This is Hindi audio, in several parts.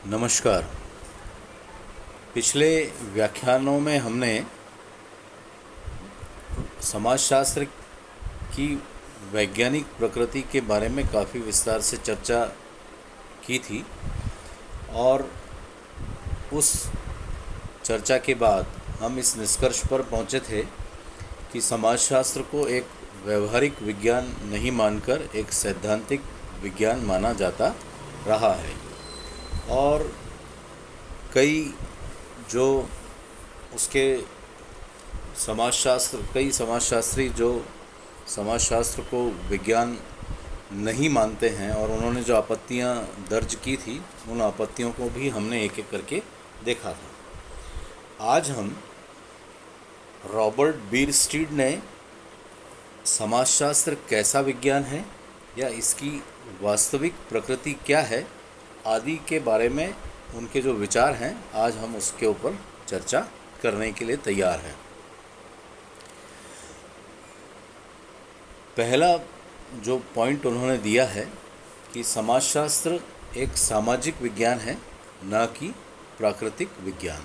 नमस्कार। पिछले व्याख्यानों में हमने समाजशास्त्र की वैज्ञानिक प्रकृति के बारे में काफ़ी विस्तार से चर्चा की थी और उस चर्चा के बाद हम इस निष्कर्ष पर पहुंचे थे कि समाजशास्त्र को एक व्यवहारिक विज्ञान नहीं मानकर एक सैद्धांतिक विज्ञान माना जाता रहा है और कई जो उसके कई समाजशास्त्री जो समाजशास्त्र को विज्ञान नहीं मानते हैं और उन्होंने जो आपत्तियां दर्ज की थी उन आपत्तियों को भी हमने एक एक करके देखा था। आज हम रॉबर्ट बीरस्टीड ने समाजशास्त्र कैसा विज्ञान है या इसकी वास्तविक प्रकृति क्या है आदि के बारे में उनके जो विचार हैं आज हम उसके ऊपर चर्चा करने के लिए तैयार हैं। पहला जो पॉइंट उन्होंने दिया है कि समाजशास्त्र एक सामाजिक विज्ञान है, न कि प्राकृतिक विज्ञान।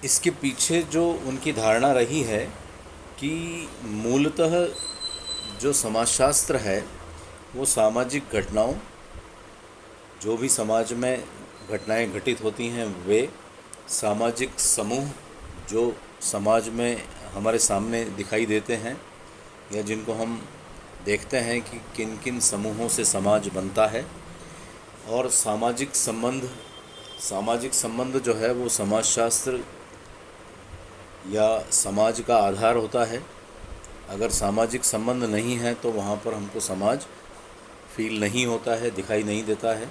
इसके पीछे जो उनकी धारणा रही है कि मूलतः जो समाजशास्त्र है वो सामाजिक घटनाओं, जो भी समाज में घटनाएं घटित होती हैं, वे सामाजिक समूह जो समाज में हमारे सामने दिखाई देते हैं या जिनको हम देखते हैं कि किन किन समूहों से समाज बनता है, और सामाजिक संबंध जो है वो समाजशास्त्र या समाज का आधार होता है। अगर सामाजिक संबंध नहीं है तो वहाँ पर हमको समाज फील नहीं होता है, दिखाई नहीं देता है,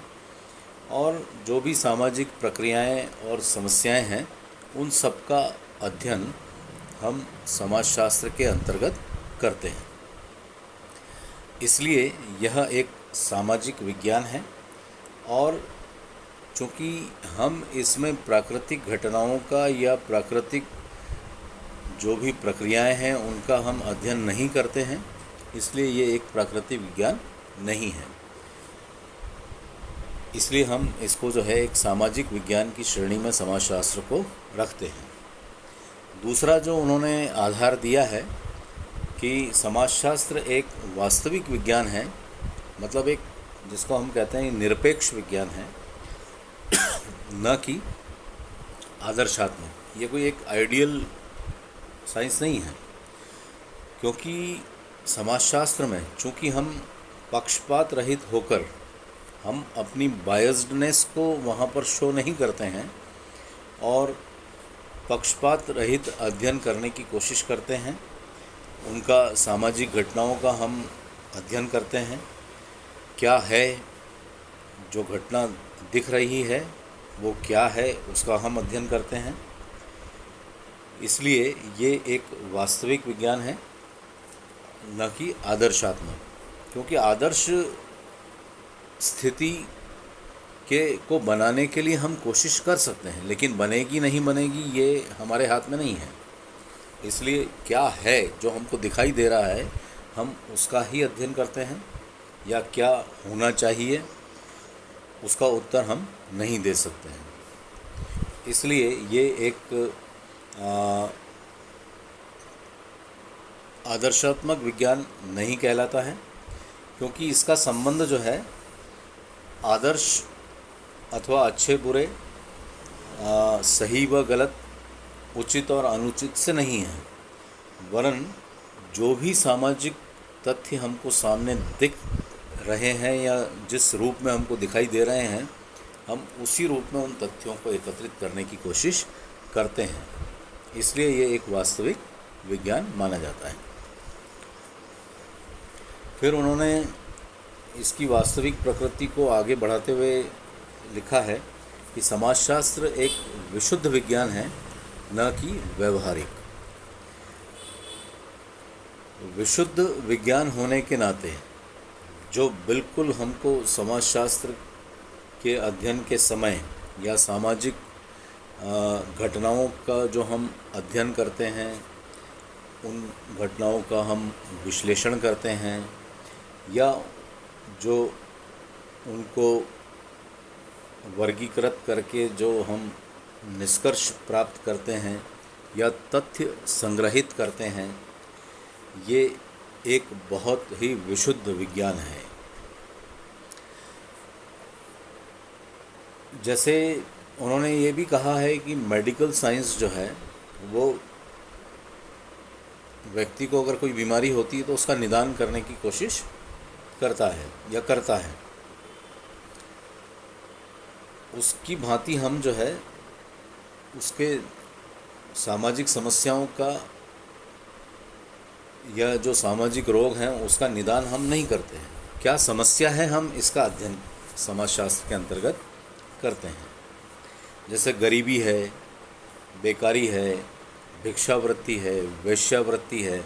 और जो भी सामाजिक प्रक्रियाएं और समस्याएं हैं उन सब का अध्ययन हम समाजशास्त्र के अंतर्गत करते हैं। इसलिए यह एक सामाजिक विज्ञान है और चूँकि हम इसमें प्राकृतिक घटनाओं का या प्राकृतिक जो भी प्रक्रियाएं हैं उनका हम अध्ययन नहीं करते हैं, इसलिए ये एक प्राकृतिक विज्ञान नहीं है। इसलिए हम इसको जो है एक सामाजिक विज्ञान की श्रेणी में समाजशास्त्र को रखते हैं। दूसरा जो उन्होंने आधार दिया है कि समाजशास्त्र एक वास्तविक विज्ञान है, मतलब एक जिसको हम कहते हैं निरपेक्ष विज्ञान है, न कि आदर्शात्मक। ये कोई एक आइडियल साइंस नहीं है, क्योंकि समाजशास्त्र में चूँकि हम पक्षपात रहित होकर हम अपनी बायस्डनेस को वहाँ पर शो नहीं करते हैं और पक्षपात रहित अध्ययन करने की कोशिश करते हैं। उनका सामाजिक घटनाओं का हम अध्ययन करते हैं, क्या है जो घटना दिख रही है वो क्या है उसका हम अध्ययन करते हैं। इसलिए ये एक वास्तविक विज्ञान है, न कि आदर्शात्मक। क्योंकि आदर्श स्थिति को बनाने के लिए हम कोशिश कर सकते हैं, लेकिन बनेगी नहीं बनेगी ये हमारे हाथ में नहीं है। इसलिए क्या है जो हमको दिखाई दे रहा है हम उसका ही अध्ययन करते हैं, या क्या होना चाहिए उसका उत्तर हम नहीं दे सकते हैं। इसलिए ये एक आदर्शात्मक विज्ञान नहीं कहलाता है, क्योंकि इसका संबंध जो है आदर्श अथवा अच्छे बुरे, सही व गलत, उचित और अनुचित से नहीं है, वरन जो भी सामाजिक तथ्य हमको सामने दिख रहे हैं या जिस रूप में हमको दिखाई दे रहे हैं हम उसी रूप में उन तथ्यों को एकत्रित करने की कोशिश करते हैं। इसलिए ये एक वास्तविक विज्ञान माना जाता है। फिर उन्होंने इसकी वास्तविक प्रकृति को आगे बढ़ाते हुए लिखा है कि समाजशास्त्र एक विशुद्ध विज्ञान है, न कि व्यवहारिक। विशुद्ध विज्ञान होने के नाते जो बिल्कुल हमको समाजशास्त्र के अध्ययन के समय या सामाजिक घटनाओं का जो हम अध्ययन करते हैं, उन घटनाओं का हम विश्लेषण करते हैं या जो उनको वर्गीकृत करके जो हम निष्कर्ष प्राप्त करते हैं या तथ्य संग्रहित करते हैं, ये एक बहुत ही विशुद्ध विज्ञान है। जैसे उन्होंने ये भी कहा है कि मेडिकल साइंस जो है वो व्यक्ति को अगर कोई बीमारी होती है तो उसका निदान करने की कोशिश करता है या करता है। उसकी भांति हम जो है उसके सामाजिक समस्याओं का या जो सामाजिक रोग हैं उसका निदान हम नहीं करते हैं। क्या समस्या है, हम इसका अध्ययन समाजशास्त्र के अंतर्गत करते हैं। जैसे गरीबी है, बेकारी है, भिक्षावृत्ति है, वेश्यावृत्ति है,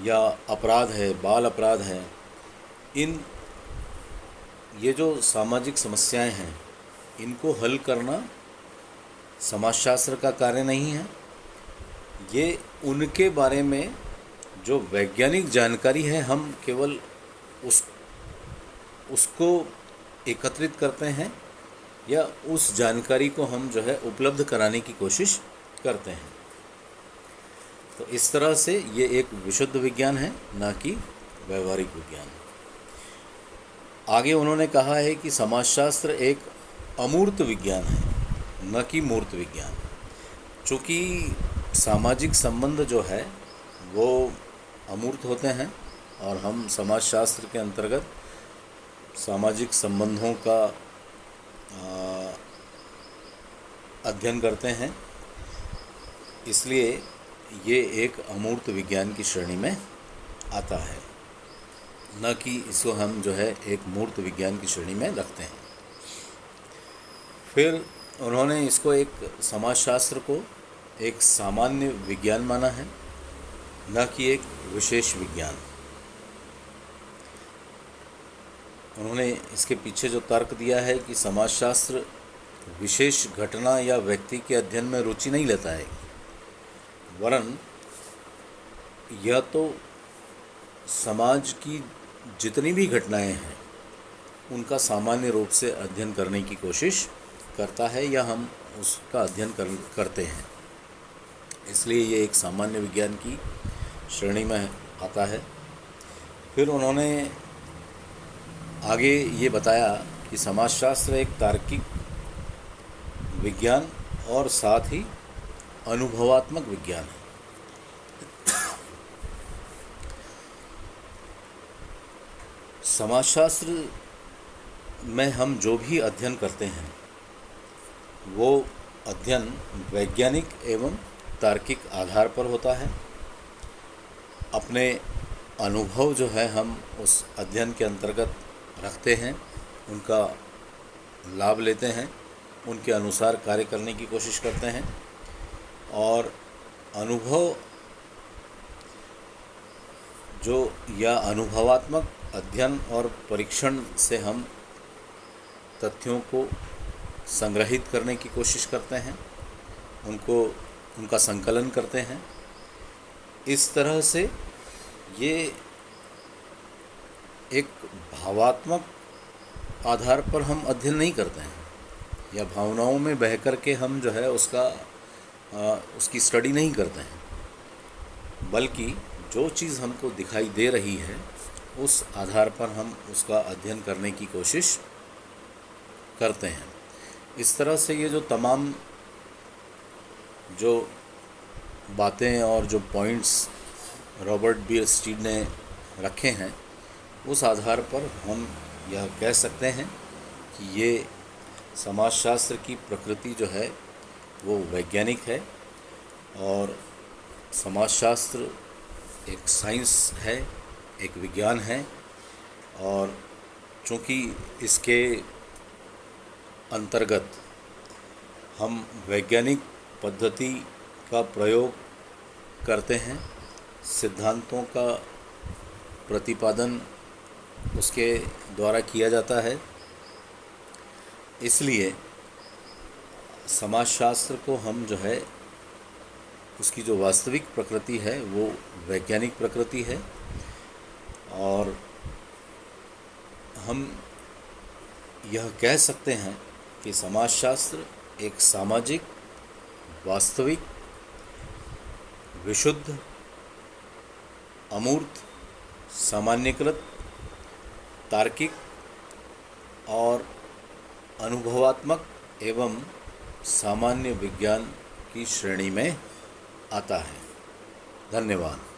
या अपराध है, बाल अपराध है, ये जो सामाजिक समस्याएं हैं इनको हल करना समाजशास्त्र का कार्य नहीं है। ये उनके बारे में जो वैज्ञानिक जानकारी है हम केवल उसको एकत्रित करते हैं या उस जानकारी को हम जो है उपलब्ध कराने की कोशिश करते हैं। तो इस तरह से ये एक विशुद्ध विज्ञान है, ना कि व्यवहारिक विज्ञान। आगे उन्होंने कहा है कि समाजशास्त्र एक अमूर्त विज्ञान है, न कि मूर्त विज्ञान। चूँकि सामाजिक संबंध जो है वो अमूर्त होते हैं और हम समाजशास्त्र के अंतर्गत सामाजिक संबंधों का अध्ययन करते हैं, इसलिए ये एक अमूर्त विज्ञान की श्रेणी में आता है, न कि इसको हम जो है एक मूर्त विज्ञान की श्रेणी में रखते हैं। फिर उन्होंने इसको एक समाजशास्त्र को एक सामान्य विज्ञान माना है, न कि एक विशेष विज्ञान। उन्होंने इसके पीछे जो तर्क दिया है कि समाजशास्त्र विशेष घटना या व्यक्ति के अध्ययन में रुचि नहीं लेता है, वरन यह तो समाज की जितनी भी घटनाएं हैं उनका सामान्य रूप से अध्ययन करने की कोशिश करता है या हम उसका अध्ययन करते हैं। इसलिए ये एक सामान्य विज्ञान की श्रेणी में आता है। फिर उन्होंने आगे ये बताया कि समाजशास्त्र एक तार्किक विज्ञान और साथ ही अनुभवात्मक विज्ञान है। समाजशास्त्र में हम जो भी अध्ययन करते हैं वो अध्ययन वैज्ञानिक एवं तार्किक आधार पर होता है। अपने अनुभव जो है हम उस अध्ययन के अंतर्गत रखते हैं, उनका लाभ लेते हैं, उनके अनुसार कार्य करने की कोशिश करते हैं और अनुभव जो या अनुभवात्मक अध्ययन और परीक्षण से हम तथ्यों को संग्रहित करने की कोशिश करते हैं, उनका संकलन करते हैं। इस तरह से ये एक भावात्मक आधार पर हम अध्ययन नहीं करते हैं या भावनाओं में बह कर के हम जो है उसकी स्टडी नहीं करते हैं, बल्कि जो चीज़ हमको दिखाई दे रही है उस आधार पर हम उसका अध्ययन करने की कोशिश करते हैं। इस तरह से ये जो तमाम जो बातें और जो पॉइंट्स रॉबर्ट बी स्टीड ने रखे हैं, उस आधार पर हम यह कह सकते हैं कि ये समाजशास्त्र की प्रकृति जो है वो वैज्ञानिक है और समाजशास्त्र एक साइंस है, एक विज्ञान है। और चूँकि इसके अंतर्गत हम वैज्ञानिक पद्धति का प्रयोग करते हैं, सिद्धांतों का प्रतिपादन उसके द्वारा किया जाता है, इसलिए समाजशास्त्र को हम जो है उसकी जो वास्तविक प्रकृति है वो वैज्ञानिक प्रकृति है। और हम यह कह सकते हैं कि समाजशास्त्र एक सामाजिक, वास्तविक, विशुद्ध, अमूर्त, सामान्यकृत, तार्किक और अनुभवात्मक एवं सामान्य विज्ञान की श्रेणी में आता है। धन्यवाद।